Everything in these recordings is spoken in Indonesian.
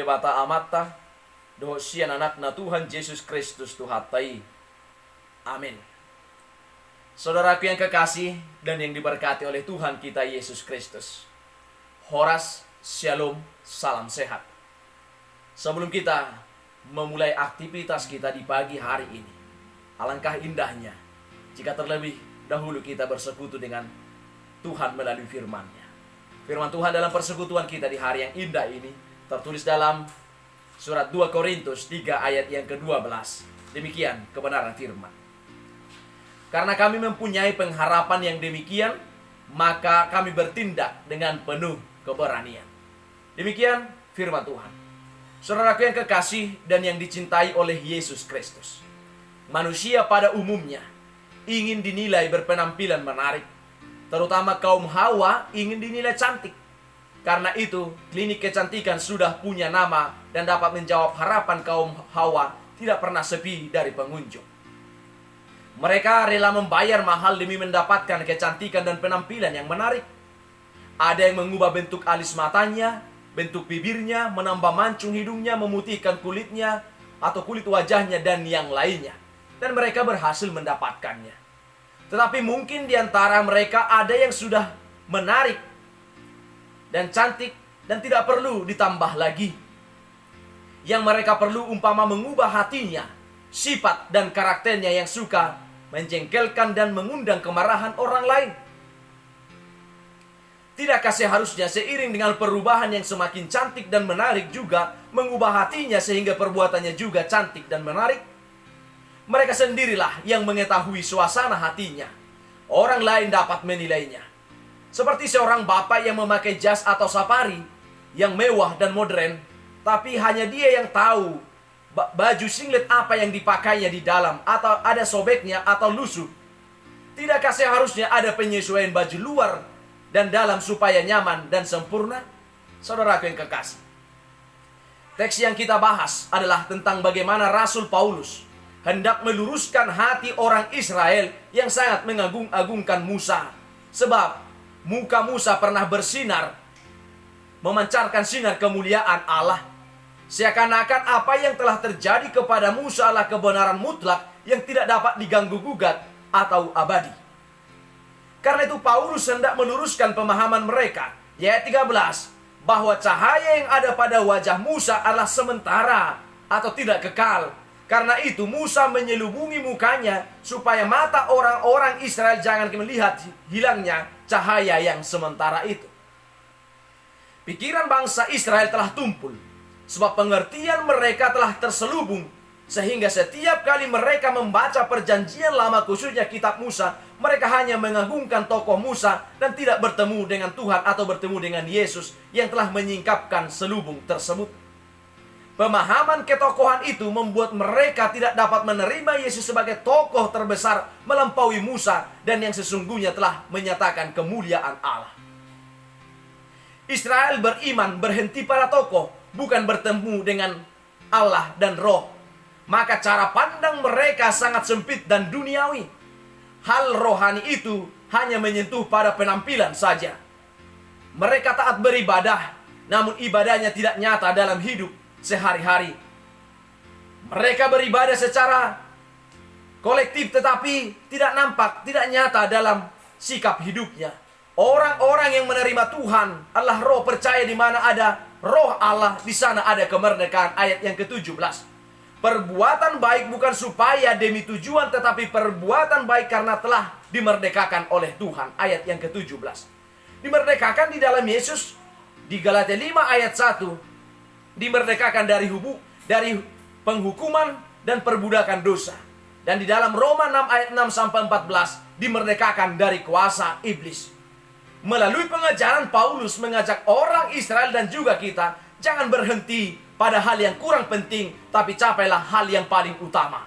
bata amata, doh sian anakna Tuhan Yesus Kristus Tuhatai. Amin. Saudaraku yang kekasih dan yang diberkati oleh Tuhan kita Yesus Kristus. Horas, shalom, salam sehat. Sebelum kita memulai aktivitas kita di pagi hari ini, alangkah indahnya jika terlebih dahulu kita bersekutu dengan Tuhan melalui firman-Nya. Firman Tuhan dalam persekutuan kita di hari yang indah ini tertulis dalam surat 2 Korintus 3 ayat yang ke-12. Demikian kebenaran firman. Karena kami mempunyai pengharapan yang demikian, maka kami bertindak dengan penuh keberanian. Demikian firman Tuhan. Saudaraku yang kekasih dan yang dicintai oleh Yesus Kristus. Manusia pada umumnya ingin dinilai berpenampilan menarik. Terutama kaum Hawa ingin dinilai cantik. Karena itu, klinik kecantikan sudah punya nama dan dapat menjawab harapan kaum Hawa tidak pernah sepi dari pengunjung. Mereka rela membayar mahal demi mendapatkan kecantikan dan penampilan yang menarik. Ada yang mengubah bentuk alis matanya, bentuk bibirnya, menambah mancung hidungnya, memutihkan kulitnya atau kulit wajahnya dan yang lainnya. Dan mereka berhasil mendapatkannya. Tetapi mungkin di antara mereka ada yang sudah menarik dan cantik dan tidak perlu ditambah lagi. Yang mereka perlu umpama mengubah hatinya, sifat dan karakternya yang suka menjengkelkan dan mengundang kemarahan orang lain. Tidakkah seharusnya seiring dengan perubahan yang semakin cantik dan menarik juga mengubah hatinya sehingga perbuatannya juga cantik dan menarik? Mereka sendirilah yang mengetahui suasana hatinya. Orang lain dapat menilainya. Seperti seorang bapak yang memakai jas atau safari yang mewah dan modern, tapi hanya dia yang tahu baju singlet apa yang dipakainya di dalam, atau ada sobeknya atau lusuh. Tidakkah seharusnya ada penyesuaian baju luar dan dalam supaya nyaman dan sempurna? Saudaraku yang kekasih, teks yang kita bahas adalah tentang bagaimana Rasul Paulus hendak meluruskan hati orang Israel yang sangat mengagung-agungkan Musa. Sebab muka Musa pernah bersinar, memancarkan sinar kemuliaan Allah. Seakan-akan apa yang telah terjadi kepada Musa adalah kebenaran mutlak yang tidak dapat diganggu-gugat atau abadi. Karena itu Paulus hendak meluruskan pemahaman mereka. Ayat 13, bahwa cahaya yang ada pada wajah Musa adalah sementara atau tidak kekal. Karena itu Musa menyelubungi mukanya supaya mata orang-orang Israel jangan melihat hilangnya cahaya yang sementara itu. Pikiran bangsa Israel telah tumpul, sebab pengertian mereka telah terselubung, sehingga setiap kali mereka membaca perjanjian lama khususnya kitab Musa, mereka hanya mengagungkan tokoh Musa dan tidak bertemu dengan Tuhan atau bertemu dengan Yesus yang telah menyingkapkan selubung tersebut. Pemahaman ketokohan itu membuat mereka tidak dapat menerima Yesus sebagai tokoh terbesar melampaui Musa dan yang sesungguhnya telah menyatakan kemuliaan Allah. Israel beriman berhenti pada tokoh, bukan bertemu dengan Allah dan Roh. Maka cara pandang mereka sangat sempit dan duniawi. Hal rohani itu hanya menyentuh pada penampilan saja. Mereka taat beribadah, namun ibadahnya tidak nyata dalam hidup sehari-hari. Mereka beribadah secara kolektif tetapi tidak nampak, tidak nyata dalam sikap hidupnya. Orang-orang yang menerima Tuhan adalah roh percaya di mana ada roh Allah, di sana ada kemerdekaan. Ayat yang ke-17. Perbuatan baik bukan supaya demi tujuan, tetapi perbuatan baik karena telah dimerdekakan oleh Tuhan. Ayat yang ke-17. Dimerdekakan di dalam Yesus. Di Galatia 5 ayat 1. Dimerdekakan dari penghukuman dan perbudakan dosa. Dan di dalam Roma 6 ayat 6 sampai 14 dimerdekakan dari kuasa iblis. Melalui pengajaran Paulus mengajak orang Israel dan juga kita jangan berhenti pada hal yang kurang penting, tapi capailah hal yang paling utama.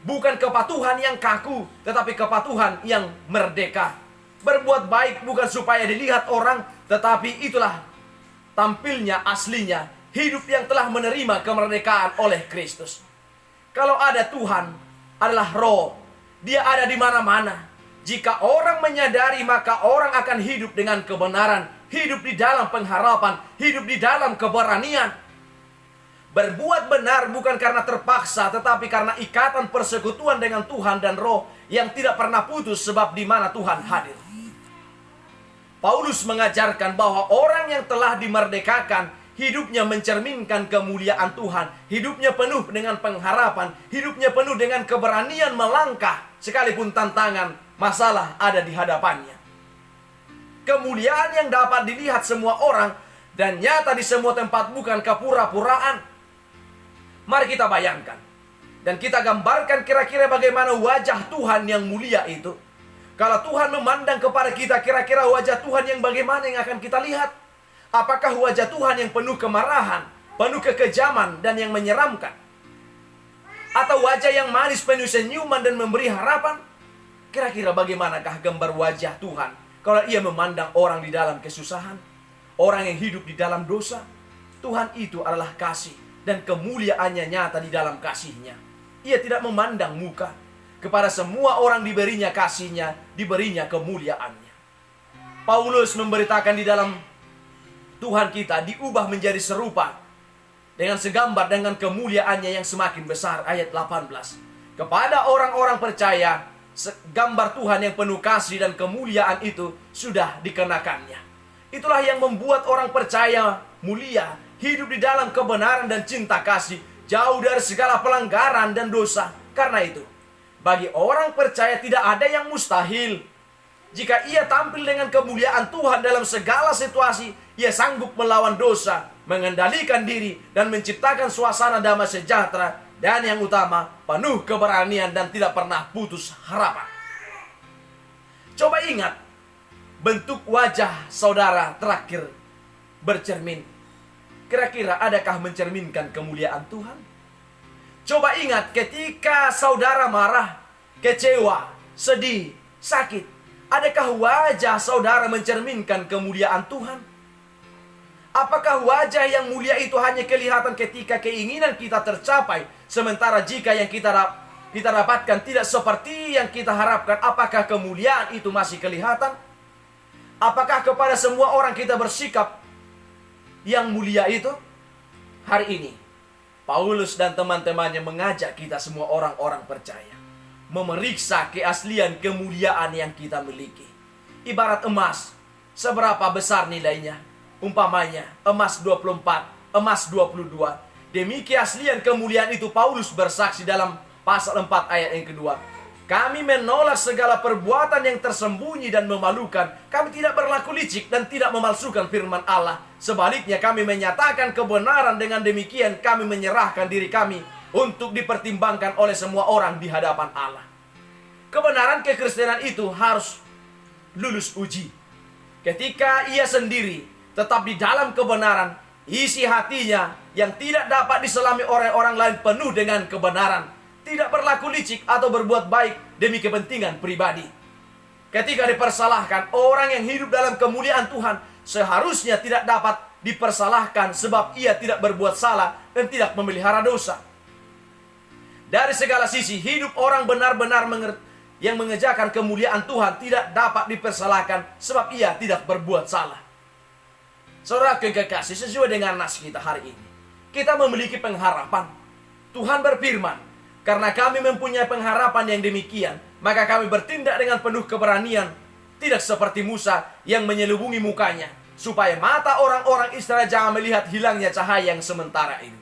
Bukan kepatuhan yang kaku, tetapi kepatuhan yang merdeka. Berbuat baik bukan supaya dilihat orang, tetapi itulah tampilnya aslinya. Hidup yang telah menerima kemerdekaan oleh Kristus. Kalau ada Tuhan, adalah roh. Dia ada di mana-mana. Jika orang menyadari, maka orang akan hidup dengan kebenaran. Hidup di dalam pengharapan. Hidup di dalam keberanian. Berbuat benar bukan karena terpaksa, tetapi karena ikatan persekutuan dengan Tuhan dan Roh yang tidak pernah putus, sebab di mana Tuhan hadir. Paulus mengajarkan bahwa orang yang telah dimerdekakan, hidupnya mencerminkan kemuliaan Tuhan. Hidupnya penuh dengan pengharapan, hidupnya penuh dengan keberanian melangkah sekalipun tantangan, masalah ada di hadapannya. Kemuliaan yang dapat dilihat semua orang dan nyata di semua tempat, bukan kepura-puraan. Mari kita bayangkan dan kita gambarkan kira-kira bagaimana wajah Tuhan yang mulia itu. Kalau Tuhan memandang kepada kita, kira-kira wajah Tuhan yang bagaimana yang akan kita lihat? Apakah wajah Tuhan yang penuh kemarahan, penuh kekejaman, dan yang menyeramkan? Atau wajah yang manis, penuh senyuman dan memberi harapan? Kira-kira bagaimanakah gambar wajah Tuhan kalau ia memandang orang di dalam kesusahan, orang yang hidup di dalam dosa? Tuhan itu adalah kasih, dan kemuliaannya nyata di dalam kasihnya. Ia tidak memandang muka. Kepada semua orang diberinya kasihnya, diberinya kemuliaannya. Paulus memberitakan di dalam Tuhan kita diubah menjadi serupa dengan segambar dengan kemuliaannya yang semakin besar. Ayat 18. Kepada orang-orang percaya, gambar Tuhan yang penuh kasih dan kemuliaan itu sudah dikenakannya. Itulah yang membuat orang percaya mulia, hidup di dalam kebenaran dan cinta kasih, jauh dari segala pelanggaran dan dosa. Karena itu, bagi orang percaya tidak ada yang mustahil. Jika ia tampil dengan kemuliaan Tuhan dalam segala situasi, ia sanggup melawan dosa, mengendalikan diri, dan menciptakan suasana damai sejahtera, dan yang utama, penuh keberanian dan tidak pernah putus harapan. Coba ingat, bentuk wajah saudara terakhir bercermin. Kira-kira adakah mencerminkan kemuliaan Tuhan? Coba ingat ketika saudara marah, kecewa, sedih, sakit. Adakah wajah saudara mencerminkan kemuliaan Tuhan? Apakah wajah yang mulia itu hanya kelihatan ketika keinginan kita tercapai, sementara jika yang kita dapatkan tidak seperti yang kita harapkan, apakah kemuliaan itu masih kelihatan? Apakah kepada semua orang kita bersikap yang mulia itu? Hari ini Paulus dan teman-temannya mengajak kita semua orang-orang percaya memeriksa keaslian kemuliaan yang kita miliki. Ibarat emas, seberapa besar nilainya? Umpamanya emas 24, emas 22. Demi keaslian kemuliaan itu Paulus bersaksi dalam pasal 4 ayat yang kedua. Kami menolak segala perbuatan yang tersembunyi dan memalukan. Kami tidak berlaku licik dan tidak memalsukan firman Allah. Sebaliknya kami menyatakan kebenaran. Dengan demikian kami menyerahkan diri kami untuk dipertimbangkan oleh semua orang di hadapan Allah. Kebenaran kekristenan itu harus lulus uji. Ketika ia sendiri tetap di dalam kebenaran, isi hatinya yang tidak dapat diselami oleh orang lain penuh dengan kebenaran, tidak berlaku licik atau berbuat baik demi kepentingan pribadi. Ketika dipersalahkan, orang yang hidup dalam kemuliaan Tuhan seharusnya tidak dapat dipersalahkan sebab ia tidak berbuat salah dan tidak memelihara dosa. Dari segala sisi, hidup orang benar-benar yang mengerjakan kemuliaan Tuhan tidak dapat dipersalahkan sebab ia tidak berbuat salah. Saudara kekasih, sesuai dengan nas kita hari ini, kita memiliki pengharapan. Tuhan berfirman, karena kami mempunyai pengharapan yang demikian, maka kami bertindak dengan penuh keberanian, tidak seperti Musa yang menyelubungi mukanya, supaya mata orang-orang Israel jangan melihat hilangnya cahaya yang sementara itu.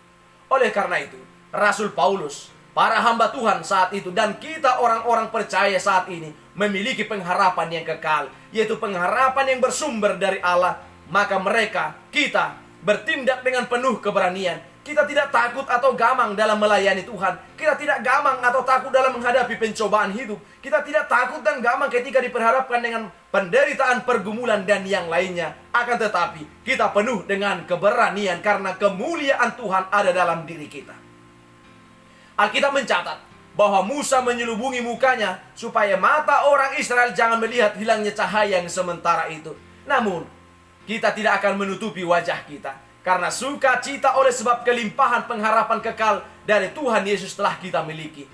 Oleh karena itu, Rasul Paulus, para hamba Tuhan saat itu, dan kita orang-orang percaya saat ini memiliki pengharapan yang kekal, yaitu pengharapan yang bersumber dari Allah. Maka kita bertindak dengan penuh keberanian. Kita tidak takut atau gamang dalam melayani Tuhan. Kita tidak gamang atau takut dalam menghadapi pencobaan hidup. Kita tidak takut dan gamang ketika diperhadapkan dengan penderitaan, pergumulan, dan yang lainnya. Akan tetapi, kita penuh dengan keberanian karena kemuliaan Tuhan ada dalam diri kita. Alkitab mencatat bahwa Musa menyelubungi mukanya supaya mata orang Israel jangan melihat hilangnya cahaya yang sementara itu. Namun, kita tidak akan menutupi wajah kita, karena sukacita oleh sebab kelimpahan pengharapan kekal dari Tuhan Yesus telah kita miliki.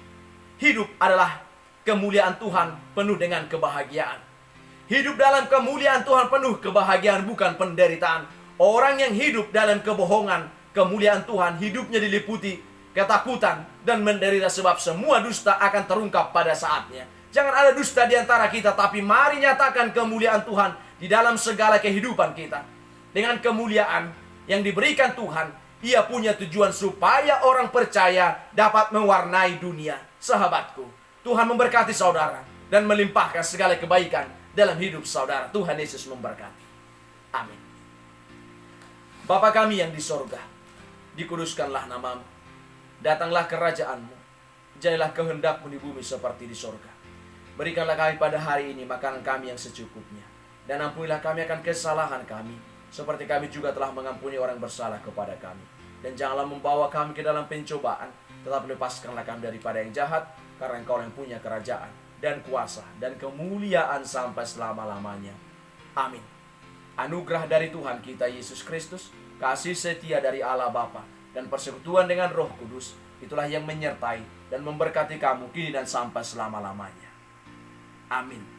Hidup adalah kemuliaan Tuhan penuh dengan kebahagiaan. Hidup dalam kemuliaan Tuhan penuh kebahagiaan, bukan penderitaan. Orang yang hidup dalam kebohongan, kemuliaan Tuhan, hidupnya diliputi ketakutan dan menderita sebab semua dusta akan terungkap pada saatnya. Jangan ada dusta di antara kita, tapi mari nyatakan kemuliaan Tuhan di dalam segala kehidupan kita. Dengan kemuliaan yang diberikan Tuhan, Ia punya tujuan supaya orang percaya dapat mewarnai dunia. Sahabatku, Tuhan memberkati saudara dan melimpahkan segala kebaikan dalam hidup saudara. Tuhan Yesus memberkati. Amin. Bapa kami yang di sorga, dikuduskanlah namamu. Datanglah kerajaan-Mu. Jadilah kehendak-Mu di bumi seperti di sorga. Berikanlah kami pada hari ini makanan kami yang secukupnya. Dan ampunilah kami akan kesalahan kami, seperti kami juga telah mengampuni orang bersalah kepada kami. Dan janganlah membawa kami ke dalam pencobaan, tetapi lepaskanlah kami daripada yang jahat, karena Engkau yang punya kerajaan, dan kuasa, dan kemuliaan sampai selama-lamanya. Amin. Anugerah dari Tuhan kita Yesus Kristus, kasih setia dari Allah Bapa, dan persekutuan dengan Roh Kudus, itulah yang menyertai dan memberkati kamu kini dan sampai selama-lamanya. Amin.